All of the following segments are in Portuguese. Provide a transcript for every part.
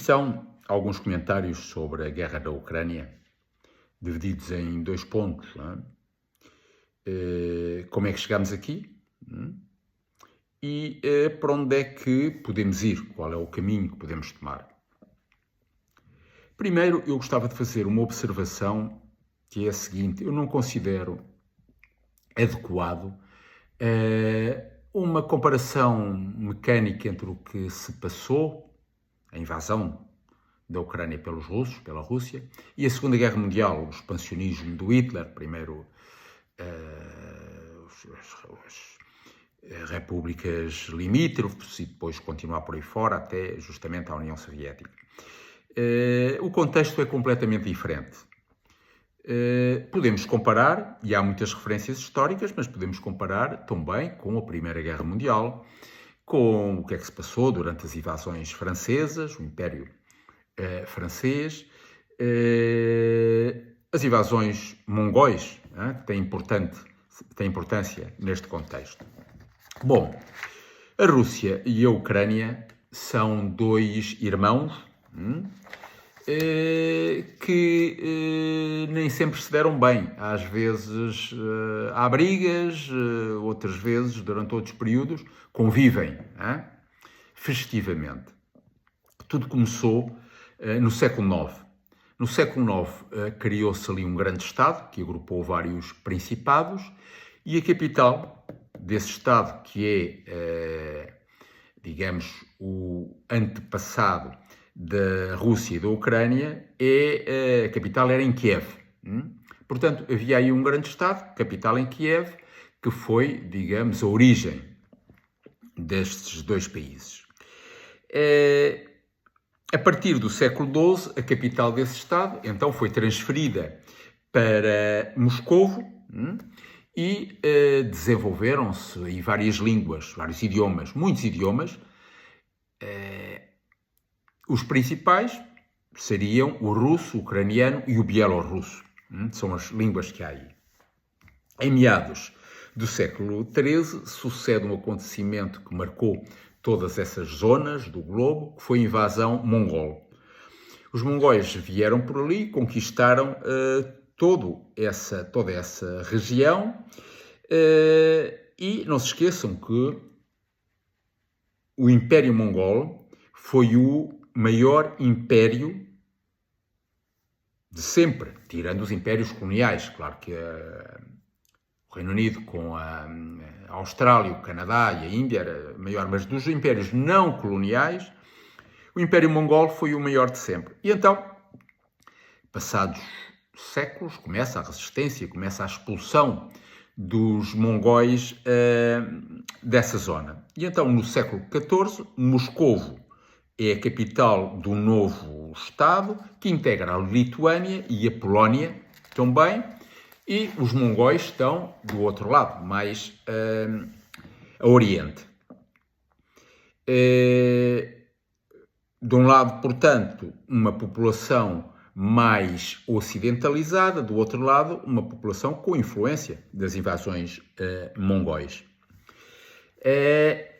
São alguns comentários sobre a guerra da Ucrânia, divididos em dois pontos. Não é? Como é que chegamos aqui? E para onde é que podemos ir? Qual é o caminho que podemos tomar? Primeiro, eu gostava de fazer uma observação que é a seguinte: eu não considero adequado uma comparação mecânica entre o que se passou, a invasão da Ucrânia pelos russos, pela Rússia, e a Segunda Guerra Mundial, o expansionismo do Hitler, primeiro as repúblicas limítrofes e depois continuar por aí fora até justamente a União Soviética. O contexto é completamente diferente. Podemos comparar, e há muitas referências históricas, mas podemos comparar também com a Primeira Guerra Mundial, com o que é que se passou durante as invasões francesas, o Império francês, as invasões mongóis, que têm importância neste contexto. Bom, a Rússia e a Ucrânia são dois irmãos que nem sempre se deram bem. Às vezes há brigas, outras vezes, durante outros períodos, convivem festivamente. Tudo começou no século IX. No século IX criou-se ali um grande Estado que agrupou vários principados e a capital desse Estado, que é, digamos, o antepassado da Rússia e da Ucrânia, a capital era em Kiev. Portanto, havia aí um grande Estado, capital em Kiev, que foi, digamos, a origem destes dois países. A partir do século XII, a capital desse Estado, então, foi transferida para Moscovo e desenvolveram-se aí várias línguas, vários idiomas, muitos idiomas. Os principais seriam o russo, o ucraniano e o bielorrusso. São as línguas que há aí. Em meados do século XIII, sucede um acontecimento que marcou todas essas zonas do globo, que foi a invasão mongol. Os mongóis vieram por ali, conquistaram toda essa região e não se esqueçam que o Império Mongol foi o maior império de sempre, tirando os impérios coloniais. Claro que o Reino Unido com a Austrália, o Canadá e a Índia era maior, mas dos impérios não coloniais, o Império Mongol foi o maior de sempre. E então, passados séculos, começa a resistência, começa a expulsão dos mongóis dessa zona. E então, no século XIV, Moscovo é a capital do novo Estado, que integra a Lituânia e a Polónia também, e os mongóis estão do outro lado, mais a oriente. De um lado, portanto, uma população mais ocidentalizada, do outro lado, uma população com influência das invasões mongóis.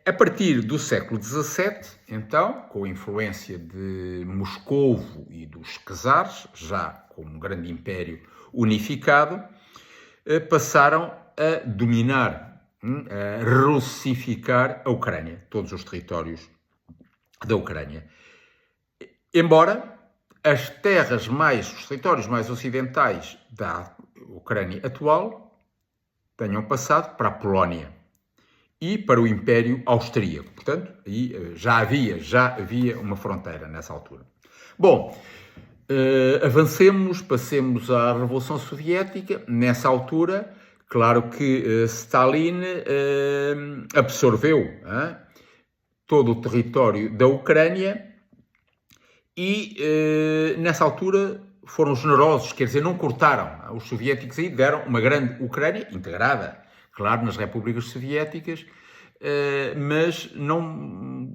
A partir do século XVII, então, com a influência de Moscovo e dos czares, já como um grande império unificado, passaram a dominar, a russificar a Ucrânia, todos os territórios da Ucrânia. Embora os territórios mais ocidentais da Ucrânia atual tenham passado para a Polónia e para o Império Austríaco. Portanto, aí já havia uma fronteira nessa altura. Bom, avancemos, passemos à Revolução Soviética. Nessa altura, claro que Stalin absorveu todo o território da Ucrânia e, nessa altura, foram generosos, quer dizer, não cortaram. Os soviéticos aí deram uma grande Ucrânia, integrada, claro, nas repúblicas soviéticas, mas não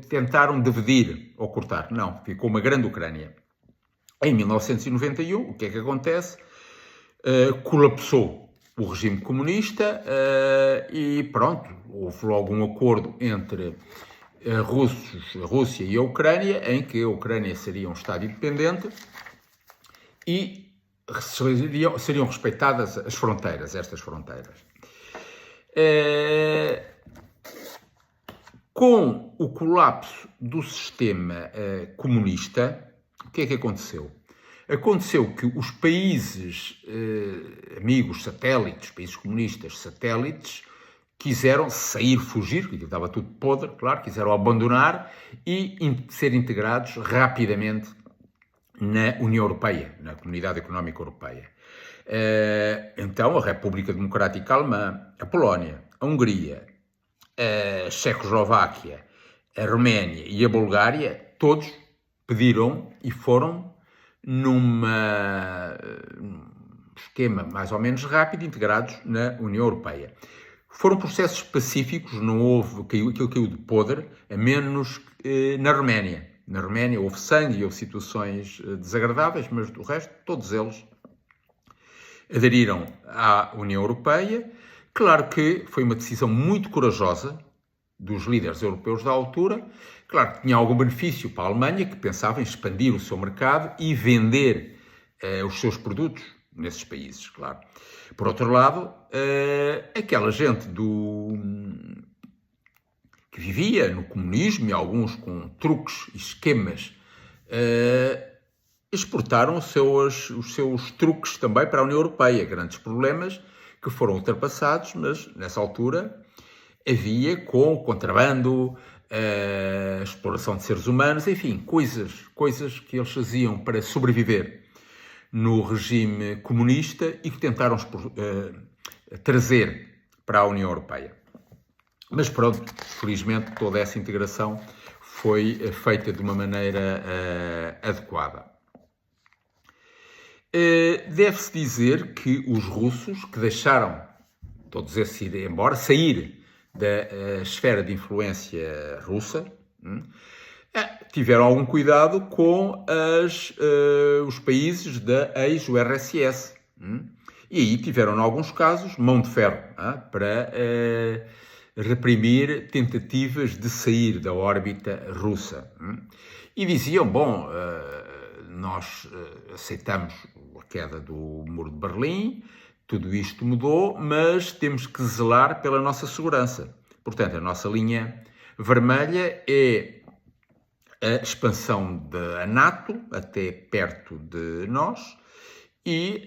tentaram dividir ou cortar. Não, ficou uma grande Ucrânia. Em 1991, o que é que acontece? Colapsou o regime comunista e pronto, houve logo um acordo entre a Rússia e a Ucrânia, em que a Ucrânia seria um Estado independente e seriam respeitadas as fronteiras, estas fronteiras. Com o colapso do sistema comunista, o que é que aconteceu? Aconteceu que os países amigos satélites, países comunistas satélites, quiseram sair, fugir, porque estava tudo podre, claro, quiseram abandonar e ser integrados rapidamente na União Europeia, na Comunidade Económica Europeia. Então, a República Democrática Alemã, a Polónia, a Hungria, a Checoslováquia, a Roménia e a Bulgária, todos pediram e foram num esquema mais ou menos rápido, integrados na União Europeia. Foram processos pacíficos, não houve aquilo que caiu de podre, a menos na Roménia. Na Roménia houve sangue e houve situações desagradáveis, mas do resto, todos eles aderiram à União Europeia. Claro que foi uma decisão muito corajosa dos líderes europeus da altura. Claro que tinha algum benefício para a Alemanha, que pensava em expandir o seu mercado e vender os seus produtos nesses países, claro. Por outro lado, aquela gente que vivia no comunismo, e alguns com truques e esquemas, exportaram os seus truques também para a União Europeia. Grandes problemas que foram ultrapassados, mas nessa altura havia com o contrabando, a exploração de seres humanos, enfim, coisas que eles faziam para sobreviver no regime comunista e que tentaram trazer para a União Europeia. Mas pronto, felizmente toda essa integração foi feita de uma maneira adequada. Deve-se dizer que os russos, que deixaram todos esses ir embora, sair da esfera de influência russa, tiveram algum cuidado com os países da ex-URSS. E aí tiveram, em alguns casos, mão de ferro para reprimir tentativas de sair da órbita russa. E diziam, bom, nós aceitamos a queda do Muro de Berlim, tudo isto mudou, mas temos que zelar pela nossa segurança. Portanto, a nossa linha vermelha é a expansão da NATO até perto de nós e,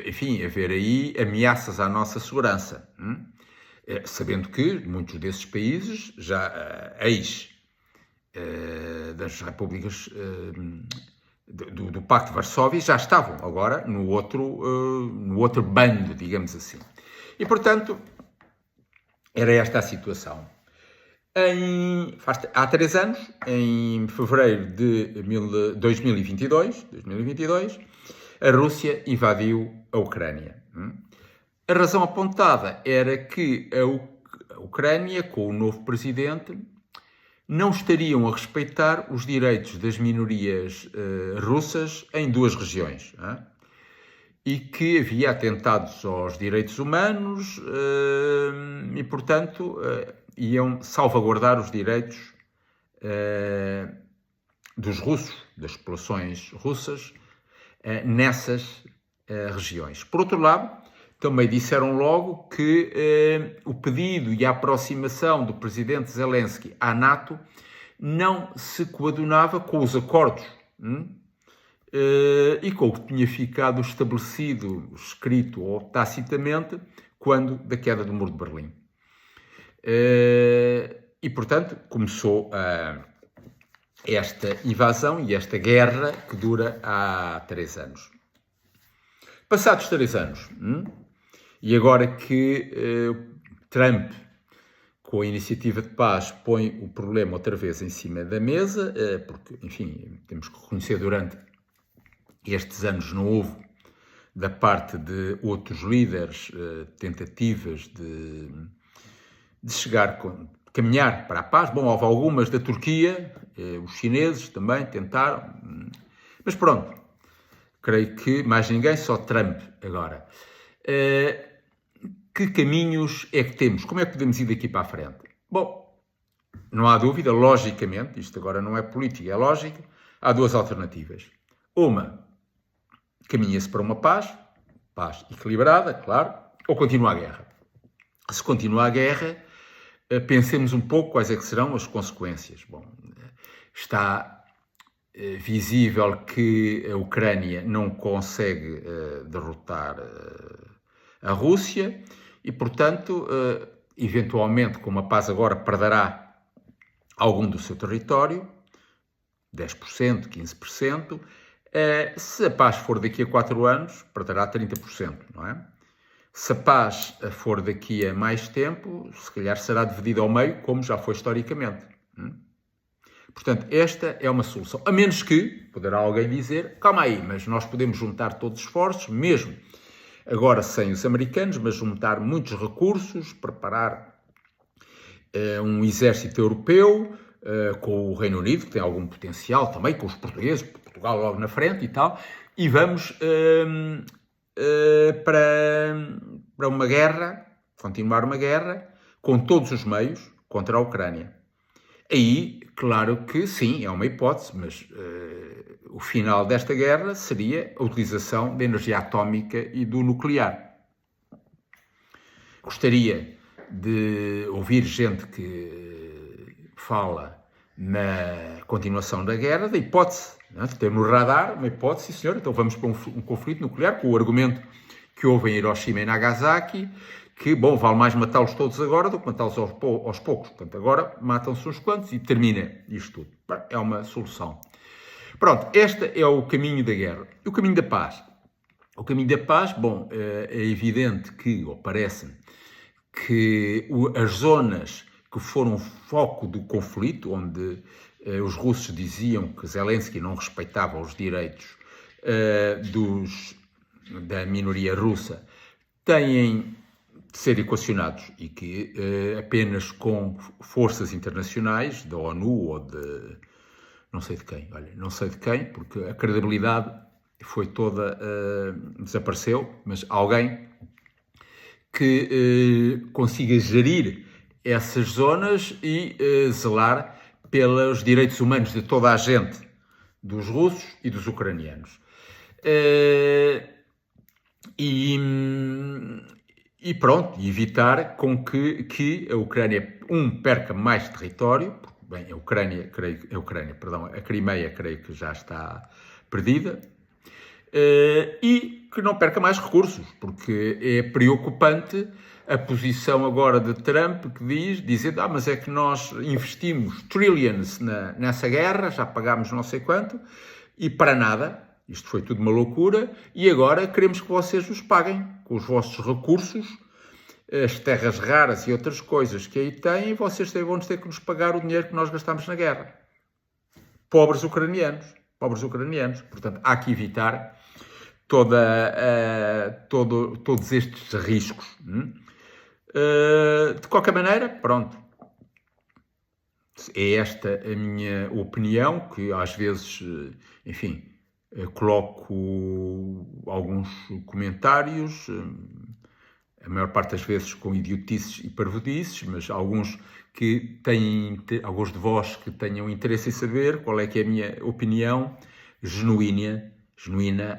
enfim, haver aí ameaças à nossa segurança. Sabendo que muitos desses países, já das repúblicas do Pacto de Varsóvia, já estavam agora no outro bando, digamos assim. E, portanto, era esta a situação. Há 3 anos, em fevereiro de 2022, a Rússia invadiu a Ucrânia. A razão apontada era que a Ucrânia, com o novo presidente, não estariam a respeitar os direitos das minorias russas em 2 regiões. E que havia atentados aos direitos humanos e, portanto, iam salvaguardar os direitos dos russos, das populações russas, nessas regiões. Por outro lado, também disseram logo que o pedido e a aproximação do presidente Zelensky à NATO não se coadunava com os acordos e com o que tinha ficado estabelecido, escrito ou tacitamente, quando da queda do Muro de Berlim. E, portanto, começou esta invasão e esta guerra que dura há 3 anos. Passados 3 anos, e agora que Trump, com a iniciativa de paz, põe o problema outra vez em cima da mesa, porque, enfim, temos que reconhecer, durante estes anos não houve, da parte de outros líderes, tentativas de caminhar para a paz. Bom, houve algumas da Turquia, os chineses também tentaram, mas pronto, creio que mais ninguém, só Trump agora. Que caminhos é que temos? Como é que podemos ir daqui para a frente? Bom, não há dúvida, logicamente, isto agora não é política, é lógica, há duas alternativas. Uma, caminha-se para uma paz equilibrada, claro, ou continua a guerra. Se continua a guerra, pensemos um pouco quais é que serão as consequências. Bom, está visível que a Ucrânia não consegue derrotar a Rússia e, portanto, eventualmente, com uma paz agora, perderá algum do seu território, 10%, 15%. Se a paz for daqui a 4 anos, perderá 30%, não é? Se a paz for daqui a mais tempo, se calhar será dividida ao meio, como já foi historicamente. Portanto, esta é uma solução. A menos que, poderá alguém dizer, calma aí, mas nós podemos juntar todos os esforços, mesmo agora sem os americanos, mas juntar muitos recursos, preparar um exército europeu, com o Reino Unido, que tem algum potencial também, com os portugueses, Portugal logo na frente e tal, e vamos para uma guerra, continuar uma guerra, com todos os meios, contra a Ucrânia. Aí, claro que sim, é uma hipótese, mas o final desta guerra seria a utilização da energia atómica e do nuclear. Gostaria de ouvir gente que fala na continuação da guerra, da hipótese, de ter no radar uma hipótese, sim senhor, então vamos para um conflito nuclear, com o argumento que houve em Hiroshima e Nagasaki, que, bom, vale mais matá-los todos agora do que matá-los aos poucos. Portanto, agora matam-se uns quantos e termina isto tudo. É uma solução. Pronto, este é o caminho da guerra. E o caminho da paz? O caminho da paz, bom, é evidente que, ou parece-me, que as zonas que foram foco do conflito, onde os russos diziam que Zelensky não respeitava os direitos da minoria russa, têm de ser equacionados e que apenas com forças internacionais, da ONU ou de não sei de quem, olha, não sei de quem, porque a credibilidade foi toda, desapareceu, mas alguém que consiga gerir essas zonas e zelar pelos direitos humanos de toda a gente, dos russos e dos ucranianos. E pronto, evitar com que a Ucrânia, perca mais território, porque, bem, a Crimeia, creio que já está perdida, e que não perca mais recursos, porque é preocupante a posição agora de Trump, que dizendo, mas é que nós investimos trillions nessa guerra, já pagámos não sei quanto, e para nada, isto foi tudo uma loucura, e agora queremos que vocês nos paguem com os vossos recursos, as terras raras e outras coisas que aí têm, e vocês vão ter que nos pagar o dinheiro que nós gastamos na guerra. Pobres ucranianos. Portanto, há que evitar todos estes riscos. De qualquer maneira, pronto. É esta a minha opinião, que às vezes, enfim, coloco alguns comentários, a maior parte das vezes com idiotices e parvodices, mas alguns de vós que tenham interesse em saber qual é que é a minha opinião genuína,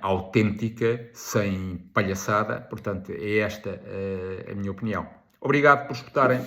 autêntica, sem palhaçada. Portanto, é esta a minha opinião. Obrigado por escutarem.